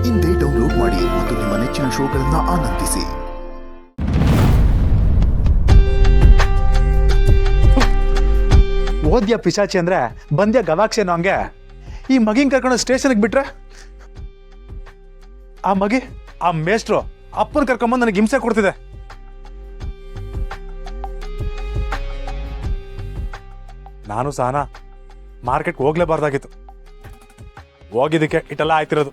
ಇಂದೇ ಡೌನ್ಲೋಡ್ ಮಾಡಿ ಮತ್ತು ನಿಮ್ಮ ನೆಚ್ಚಿನ ಶೋಗಳನ್ನು ಆನಂದಿಸಿ. ಓದ್ಯ ಪಿಶಾಚಿ ಅಂದ್ರೆ ಬಂದ್ಯ ಗವಾಕ್ಷಿ ಅನ್ನೋ ಹಂಗೆ ಈ ಮಗಿನ ಕರ್ಕೊಂಡು ಸ್ಟೇಷನ್ಗೆ ಬಿಟ್ರೆ ಆ ಮಗಿ ಆ ಮೇಸ್ಟ್ರು ಅಪ್ಪನ ಕರ್ಕೊಂಬಂದು ನನಗೆ ಹಿಂಸೆ ಕೊಡ್ತಿದೆ. ನಾನು ಸಹನಾ ಮಾರ್ಕೆಟ್ಗೆ ಹೋಗ್ಲೇಬಾರ್ದಾಗಿತ್ತು. ಹೋಗಿದ್ದಕ್ಕೆ ಇಟ್ಟೆಲ್ಲ ಆಯ್ತಿರೋದು.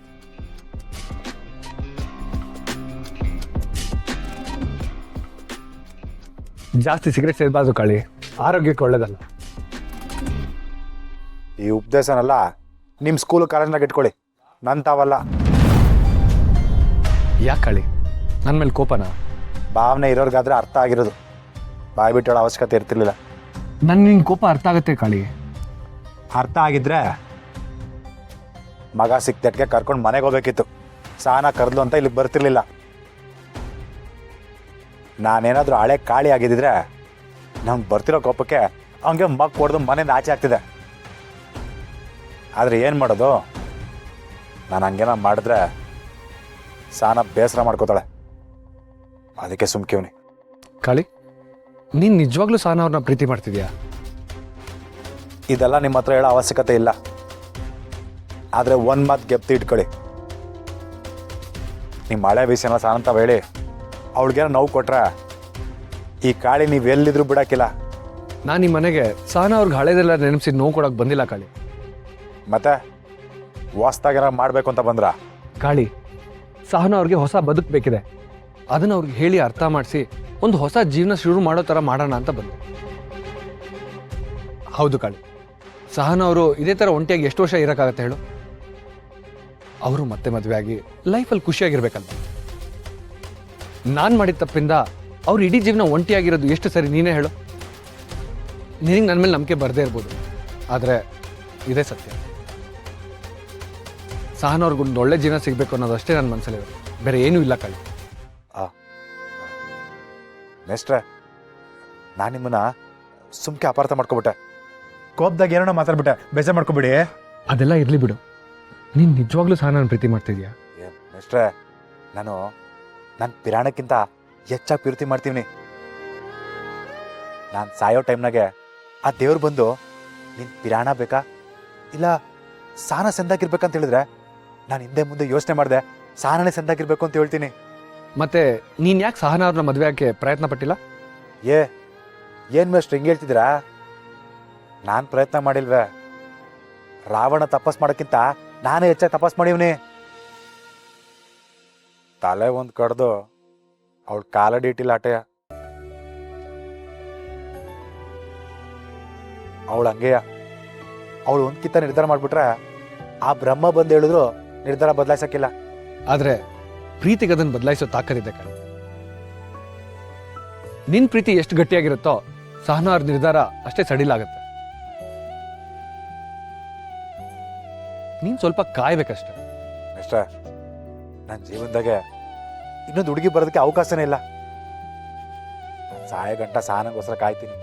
ಜಾಸ್ತಿ ಸಿಗರೇಟ್ ಸೇದಬಾರ್ದು ಕಾಳಿ, ಆರೋಗ್ಯಕ್ಕೆ ಒಳ್ಳೇದಲ್ಲ. ಈ ಉಪದೇಶನೆಲ್ಲ ನಿಮ್ಮ ಸ್ಕೂಲು ಕಾಲೇಜ್ನಾಗ ಇಟ್ಕೊಳ್ಳಿ, ನನ್ನ ತಾವಲ್ಲ. ಯಾಕೆ ಕಾಳಿ, ನನ್ನ ಮೇಲೆ ಕೋಪನಾ? ಭಾವನೆ ಇರೋರ್ಗಾದ್ರೆ ಅರ್ಥ ಆಗಿರೋದು, ಬಾಯ್ ಬಿಟ್ಟು ಹೇಳೋ ಅವಶ್ಯಕತೆ ಇರ್ತಿರ್ಲಿಲ್ಲ. ನಿನ್ನ ಕೋಪ ಅರ್ಥ ಆಗುತ್ತೆ ಕಾಳಿ. ಅರ್ಥ ಆಗಿದ್ರೆ ಮಗ ಸಿಕ್ತಟ್ಗೆ ಕರ್ಕೊಂಡು ಮನೆಗೆ ಹೋಗ್ಬೇಕಿತ್ತು. ಸಹನಾ ಕರೆದ್ಲು ಅಂತ ಇಲ್ಲಿಗೆ ಬರ್ತಿರ್ಲಿಲ್ಲ. ನಾನೇನಾದರೂ ಹಳೆ ಕಾಳಿ ಆಗಿದ್ದಿದ್ರೆ ನಮ್ಗೆ ಬರ್ತಿರೋ ಕೋಪಕ್ಕೆ ಅವನಿಗೆ ಮಗ ಕೊಡ್ದು ಮನೆಯಿಂದ ಆಚೆ ಆಗ್ತಿದೆ. ಆದರೆ ಏನು ಮಾಡೋದು, ನಾನು ಹಂಗೇನ ಮಾಡಿದ್ರೆ ಸಹನಾ ಬೇಸರ ಮಾಡ್ಕೋತಾಳೆ. ಅದಕ್ಕೆ ಸುಮ್ಕಿವ್ನಿ. ಕಾಳಿ, ನೀನು ನಿಜವಾಗ್ಲೂ ಸಹನಾ ಅವ್ರನ್ನ ಪ್ರೀತಿ ಮಾಡ್ತಿದ್ಯಾ? ಇದೆಲ್ಲ ನಿಮ್ಮ ಹತ್ರ ಹೇಳೋ ಅವಶ್ಯಕತೆ ಇಲ್ಲ. ಆದರೆ ಒಂದು ಮಾತು ಗೆಪ್ತಿ ಇಟ್ಕೊಳ್ಳಿ, ನಿಮ್ಮ ಹಳೆ ವಿಷಯನ ಸಾನಂತ ಹೇಳಿ ಅವಳಿಗೇನೋ ನೋವು ಕೊಟ್ರೆ ಈ ಕಾಳಿ ನೀವು ಎಲ್ಲಿದ್ರು ಬಿಡೋಕ್ಕಿಲ್ಲ. ನಾನು ಈ ಮನೆಗೆ ಸಹನಾ ಅವ್ರಿಗೆ ಹಳೇದೆಲ್ಲ ನೆನಪಿಸಿ ನೋವು ಕೊಡೋಕೆ ಬಂದಿಲ್ಲ ಕಾಳಿ. ಮತ್ತೆ ಹೊಸ್ದಾಗೇನ ಮಾಡಬೇಕು ಅಂತ ಬಂದ್ರ? ಕಾಳಿ, ಸಹನಾ ಅವ್ರಿಗೆ ಹೊಸ ಬದುಕು ಬೇಕಿದೆ. ಅದನ್ನು ಅವ್ರಿಗೆ ಹೇಳಿ ಅರ್ಥ ಮಾಡಿಸಿ ಒಂದು ಹೊಸ ಜೀವನ ಶುರು ಮಾಡೋ ಥರ ಮಾಡೋಣ ಅಂತ ಬಂದೆ. ಹೌದು ಕಾಳಿ, ಸಹನಾ ಅವರು ಇದೇ ಥರ ಒಂಟಿಯಾಗಿ ಎಷ್ಟು ವರ್ಷ ಇರೋಕ್ಕಾಗತ್ತೆ ಹೇಳು? ಅವರು ಮತ್ತೆ ಮದುವೆ ಆಗಿ ಲೈಫಲ್ಲಿ ಖುಷಿಯಾಗಿರ್ಬೇಕಲ್ಲ. ನಾನು ಮಾಡಿದ ತಪ್ಪಿಂದ ಅವ್ರು ಇಡೀ ಜೀವನ ಒಂಟಿಯಾಗಿರೋದು ಎಷ್ಟು ಸರಿ ನೀನೇ ಹೇಳು? ನಿನಗೆ ನನ್ನ ಮೇಲೆ ನಂಬಿಕೆ ಬರದೇ ಇರ್ಬೋದು, ಆದರೆ ಇದೇ ಸತ್ಯ. ಸಹನಾ ಅವ್ರಿಗೊಂದು ಒಳ್ಳೆ ಜೀವನ ಸಿಗಬೇಕು ಅನ್ನೋದು ಅಷ್ಟೇ ನನ್ನ ಮನಸ್ಸಲ್ಲಿದೆ, ಬೇರೆ ಏನೂ ಇಲ್ಲ ಕಾಳಿ. ಮೇಸ್ಟ್ರೆ, ನಾನು ನಿಮ್ಮನ್ನ ಸುಮ್ಕೆ ಅಪಾರ್ಥ ಮಾಡ್ಕೊಬಿಟ್ಟೆ. ಕೋಪದಾಗ ಏನೋ ಮಾತಾಡ್ಬಿಟ್ಟೆ, ಬೇಜಾರು ಮಾಡ್ಕೊಬಿಡಿ. ಅದೆಲ್ಲ ಇರಲಿ ಬಿಡು. ನೀನು ನಿಜವಾಗ್ಲೂ ಸಹನಾನ ಪ್ರೀತಿ ಮಾಡ್ತಿದ್ಯಾ? ಮೇಸ್ಟ್ರೆ, ನಾನು ನನ್ನ ಪಿರಾಣಕ್ಕಿಂತ ಹೆಚ್ಚಾಗಿ ಪ್ರೀತಿ ಮಾಡ್ತೀವಿ. ನಾನು ಸಾಯೋ ಟೈಮ್ನಾಗೆ ಆ ದೇವ್ರು ಬಂದು ನಿನ್ನ ಪಿರಾಣ ಬೇಕಾ ಇಲ್ಲ ಸಹನಾ ಸೆಂದಾಗಿರ್ಬೇಕಂತ ಹೇಳಿದ್ರೆ ನಾನು ಹಿಂದೆ ಮುಂದೆ ಯೋಚನೆ ಮಾಡಿದೆ, ಸಹನಾನೇ ಸೆಂದಾಗಿರ್ಬೇಕು ಅಂತ ಹೇಳ್ತೀನಿ. ಮತ್ತೆ ನೀನು ಯಾಕೆ ಸಹನಾ ಅವ್ರನ್ನ ಮದುವೆ ಆಕೆ ಪ್ರಯತ್ನ ಪಟ್ಟಿಲ್ಲ? ಏನು ಮೇಷ್ಟ್ರು ಹಿಂಗೆ ಹೇಳ್ತಿದ್ದೀರಾ? ನಾನು ಪ್ರಯತ್ನ ಮಾಡಿಲ್ವೇ? ರಾವಣ ತಪಸ್ ಮಾಡೋಕ್ಕಿಂತ ನಾನೇ ಹೆಚ್ಚಾಗಿ ತಪಸ್ ಮಾಡೀವ್ನಿ. ತಲೆ ಒಂದು ಕಡ್ದು ಅವಳು ಕಾಲಡಿ ಇಟ್ಟಿಲ್ಲ ಆಟೆಯ. ಅವಳು ಹಂಗೆಯ. ಅವಳು ಒಂದ್ಕಿಂತ ನಿರ್ಧಾರ ಮಾಡಿಬಿಟ್ರೆ ಆ ಬ್ರಹ್ಮ ಬಂದು ಹೇಳಿದ್ರು ನಿರ್ಧಾರ ಬದಲಾಯಿಸಕ್ಕಿಲ್ಲ. ಆದರೆ ಪ್ರೀತಿಗೆ ಅದನ್ನು ಬದಲಾಯಿಸೋ ತಾಕತ್ತಿದೆ ಕಣೆ. ನಿನ್ನ ಪ್ರೀತಿ ಎಷ್ಟು ಗಟ್ಟಿಯಾಗಿರುತ್ತೋ ಸಹನಾ ಅವ್ರ ನಿರ್ಧಾರ ಅಷ್ಟೇ ಸಡಿಲಾಗತ್ತೆ. ನೀನು ಸ್ವಲ್ಪ ಕಾಯ್ಬೇಕಷ್ಟೆ. ಅಷ್ಟೇ, ನನ್ನ ಜೀವನದಾಗೆ ಇನ್ನೊಂದು ಹುಡುಗಿ ಬರೋದಕ್ಕೆ ಅವಕಾಶನೇ ಇಲ್ಲ. ಸಾಯ ಗಂಟ ಸಹನಾಗೋಸ್ಕರ ಕಾಯ್ತೀನಿ.